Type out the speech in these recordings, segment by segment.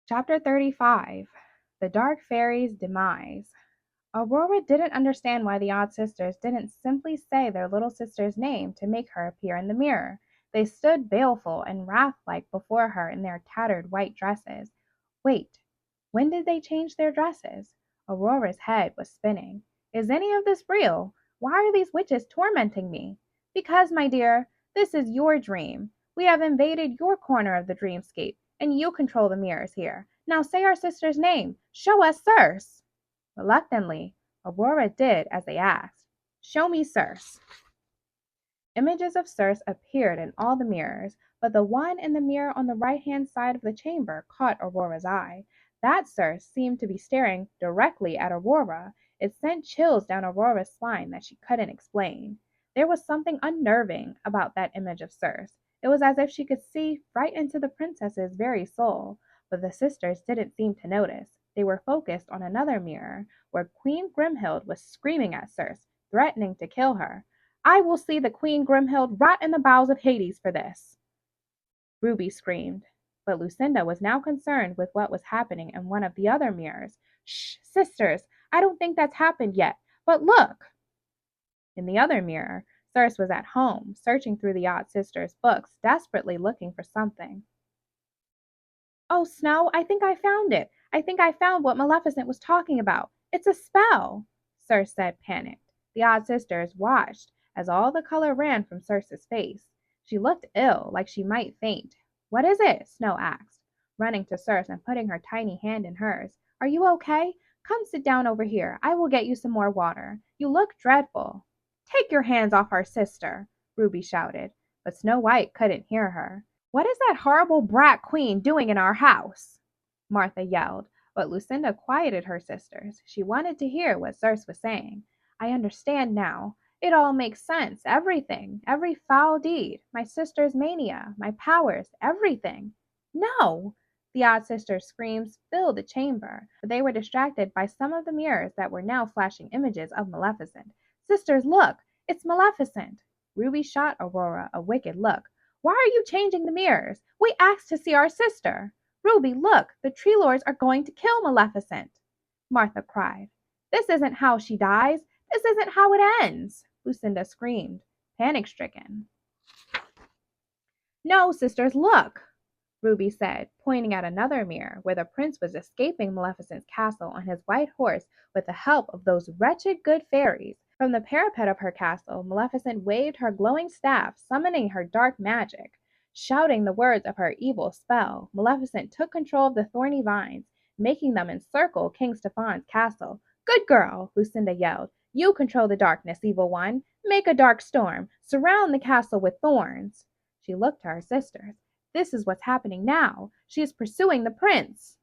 Chapter 35. The Dark Fairy's Demise. Aurora didn't understand why the odd sisters didn't simply say their little sister's name to make her appear in the mirror. They stood baleful and wrath-like before her in their tattered white dresses. Wait, when did they change their dresses? Aurora's head was spinning. Is any of this real? Why are these witches tormenting me? Because, my dear, this is your dream. We have invaded your corner of the dreamscape, and you control the mirrors here. Now say our sister's name. Show us Circe. Reluctantly, Aurora did as they asked. Show me Circe. Images of Circe appeared in all the mirrors, but the one in the mirror on the right-hand side of the chamber caught Aurora's eye. That Circe seemed to be staring directly at Aurora. It sent chills down Aurora's spine that she couldn't explain. There was something unnerving about that image of Circe. It was as if she could see right into the princess's very soul, but the sisters didn't seem to notice. They were focused on another mirror, where Queen Grimhild was screaming at Circe, threatening to kill her. I will see the Queen Grimhild rot in the bowels of Hades for this, Ruby screamed. But Lucinda was now concerned with what was happening in one of the other mirrors. Shh, sisters, I don't think that's happened yet, but look! In the other mirror, Circe was at home, searching through the odd sisters' books, desperately looking for something. Oh, Snow, I think I found it. I think I found what Maleficent was talking about. It's a spell, Circe said, panicked. The odd sisters watched as all the color ran from Circe's face. She looked ill, like she might faint. What is it? Snow asked, running to Circe and putting her tiny hand in hers. Are you okay? Come sit down over here. I will get you some more water. You look dreadful. Take your hands off our sister, Ruby shouted, but Snow White couldn't hear her. What is that horrible brat queen doing in our house? Martha yelled, but Lucinda quieted her sisters. She wanted to hear what Circe was saying. I understand now. It all makes sense. Everything. Every foul deed. My sister's mania. My powers. Everything. No! The odd sisters' screams filled the chamber, but they were distracted by some of the mirrors that were now flashing images of Maleficent. Sisters, look! It's Maleficent! Ruby shot Aurora a wicked look. Why are you changing the mirrors? We asked to see our sister. Ruby, look! The Tree Lords are going to kill Maleficent! Martha cried. This isn't how she dies. This isn't how it ends, Lucinda screamed, panic-stricken. No, sisters, look, Ruby said, pointing at another mirror where the prince was escaping Maleficent's castle on his white horse with the help of those wretched good fairies. From the parapet of her castle, Maleficent waved her glowing staff, summoning her dark magic. Shouting the words of her evil spell, Maleficent took control of the thorny vines, making them encircle King Stephan's castle. Good girl, Lucinda yelled. You control the darkness, evil one. Make a dark storm. Surround the castle with thorns. She looked to her sisters. This is what's happening now. She is pursuing the prince.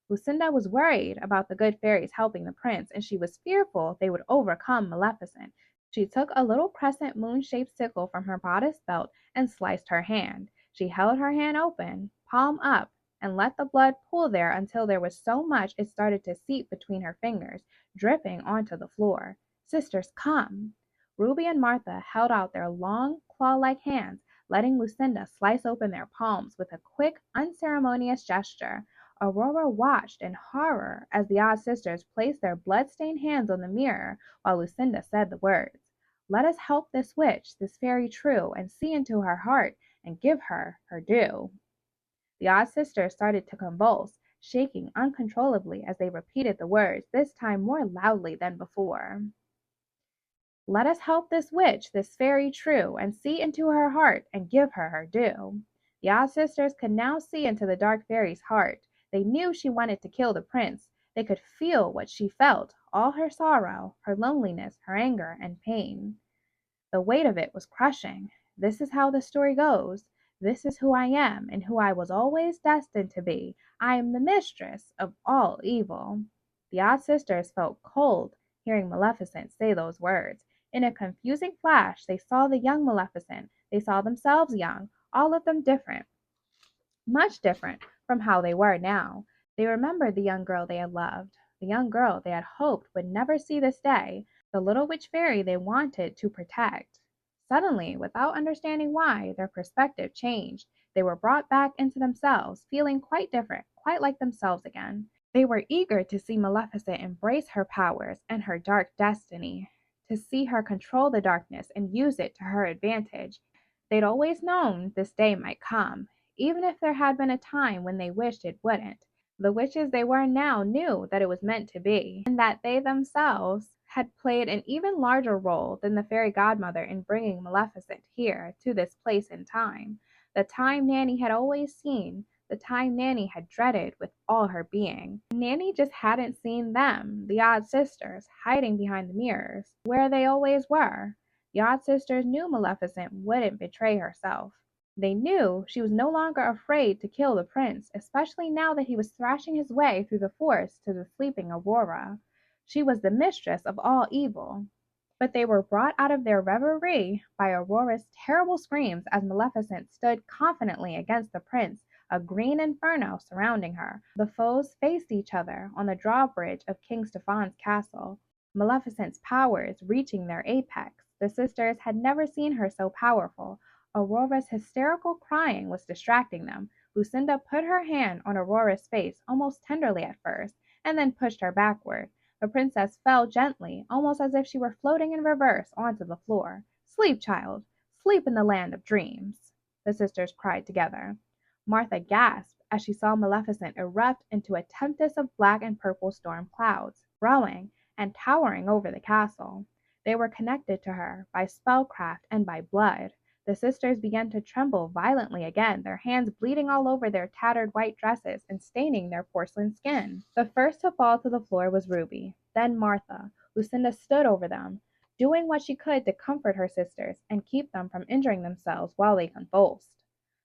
Lucinda was worried about the good fairies helping the prince, and she was fearful they would overcome Maleficent. She took a little crescent moon-shaped sickle from her bodice belt and sliced her hand. She held her hand open, palm up, and let the blood pool there until there was so much it started to seep between her fingers, dripping onto the floor. Sisters, come! Ruby and Martha held out their long, claw-like hands, letting Lucinda slice open their palms with a quick, unceremonious gesture. Aurora watched in horror as the odd sisters placed their blood-stained hands on the mirror while Lucinda said the words. Let us help this witch, this fairy true, and see into her heart and give her her due. The odd sisters started to convulse, shaking uncontrollably as they repeated the words, this time more loudly than before. Let us help this witch, this fairy true, and see into her heart and give her her due. The odd sisters could now see into the dark fairy's heart. They knew she wanted to kill the prince. They could feel what she felt, all her sorrow, her loneliness, her anger, and pain. The weight of it was crushing. This is how the story goes. This is who I am, and who I was always destined to be. I am the mistress of all evil. The odd sisters felt cold hearing Maleficent say those words. In a confusing flash, they saw the young Maleficent. They saw themselves young, all of them different, much different from how they were now. They remembered the young girl they had loved, the young girl they had hoped would never see this day, the little witch fairy they wanted to protect. Suddenly, without understanding why, their perspective changed. They were brought back into themselves, feeling quite different, quite like themselves again. They were eager to see Maleficent embrace her powers and her dark destiny, to see her control the darkness and use it to her advantage. They'd always known this day might come, even if there had been a time when they wished it wouldn't. The witches they were now knew that it was meant to be, and that they themselves had played an even larger role than the fairy godmother in bringing Maleficent here to this place and time, the time Nanny had always seen, the time Nanny had dreaded with all her being. Nanny just hadn't seen them, the odd sisters, hiding behind the mirrors, where they always were. The odd sisters knew Maleficent wouldn't betray herself. They knew she was no longer afraid to kill the prince, especially now that he was thrashing his way through the forest to the sleeping Aurora. She was the mistress of all evil. But they were brought out of their reverie by Aurora's terrible screams as Maleficent stood confidently against the prince, a green inferno surrounding her. The foes faced each other on the drawbridge of King Stephen's castle, Maleficent's powers reaching their apex. The sisters had never seen her so powerful. Aurora's hysterical crying was distracting them. Lucinda put her hand on Aurora's face, almost tenderly at first, and then pushed her backward. The princess fell gently, almost as if she were floating in reverse onto the floor. "Sleep, child, sleep in the land of dreams," the sisters cried together. Martha gasped as she saw Maleficent erupt into a tempest of black and purple storm clouds, growing and towering over the castle. They were connected to her by spellcraft and by blood. The sisters began to tremble violently again, their hands bleeding all over their tattered white dresses and staining their porcelain skin. The first to fall to the floor was Ruby, then Martha. Lucinda stood over them, doing what she could to comfort her sisters and keep them from injuring themselves while they convulsed.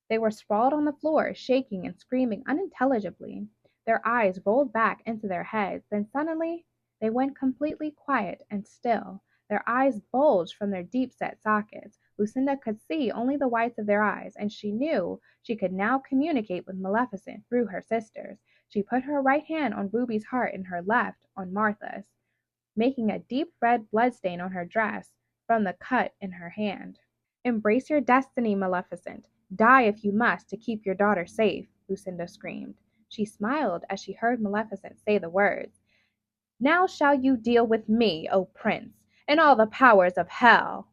They were sprawled on the floor, shaking and screaming unintelligibly. Their eyes rolled back into their heads, then suddenly they went completely quiet and still. Their eyes bulged from their deep-set sockets. Lucinda could see only the whites of their eyes, and she knew she could now communicate with Maleficent through her sisters. She put her right hand on Ruby's heart and her left on Martha's, making a deep red bloodstain on her dress from the cut in her hand. "Embrace your destiny, Maleficent. Die if you must to keep your daughter safe," Lucinda screamed. She smiled as she heard Maleficent say the words. "Now shall you deal with me, O Prince, and all the powers of hell."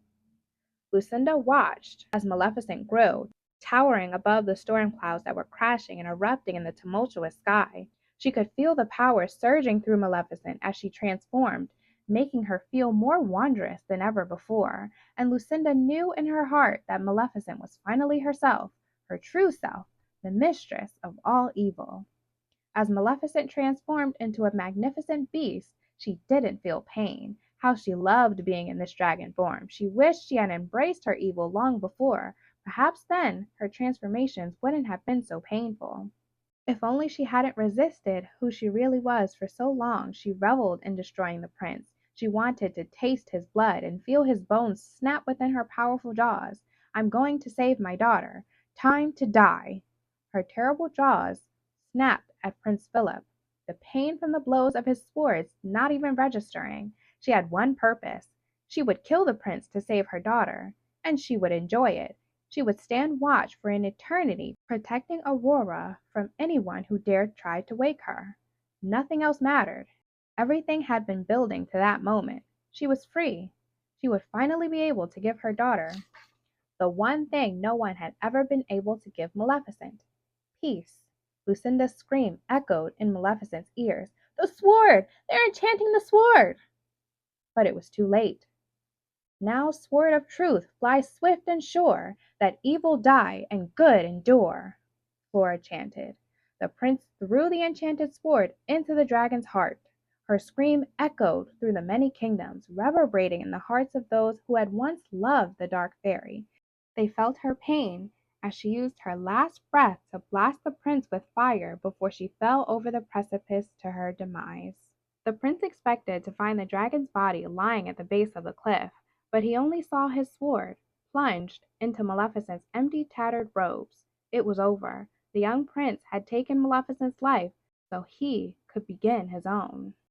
Lucinda watched as Maleficent grew, towering above the storm clouds that were crashing and erupting in the tumultuous sky. She could feel the power surging through Maleficent as she transformed, making her feel more wondrous than ever before, and Lucinda knew in her heart that Maleficent was finally herself, her true self, the mistress of all evil. As Maleficent transformed into a magnificent beast, she didn't feel pain. How she loved being in this dragon form. She wished she had embraced her evil long before. Perhaps then her transformations wouldn't have been so painful. If only she hadn't resisted who she really was for so long. She reveled in destroying the prince. She wanted to taste his blood and feel his bones snap within her powerful jaws. "I'm going to save my daughter. Time to die." Her terrible jaws snapped at Prince Philip, the pain from the blows of his swords not even registering. She had one purpose. She would kill the prince to save her daughter, and she would enjoy it. She would stand watch for an eternity, protecting Aurora from anyone who dared try to wake her. Nothing else mattered. Everything had been building to that moment. She was free. She would finally be able to give her daughter the one thing no one had ever been able to give Maleficent: peace. Lucinda's scream echoed in Maleficent's ears. "The sword! They're enchanting the sword!" But it was too late. "Now, sword of truth, fly swift and sure, that evil die and good endure," Flora chanted. The prince threw the enchanted sword into the dragon's heart. Her scream echoed through the many kingdoms, reverberating in the hearts of those who had once loved the dark fairy. They felt her pain as she used her last breath to blast the prince with fire before she fell over the precipice to her demise. The prince expected to find the dragon's body lying at the base of the cliff, but he only saw his sword, plunged into Maleficent's empty, tattered robes. It was over. The young prince had taken Maleficent's life, so he could begin his own.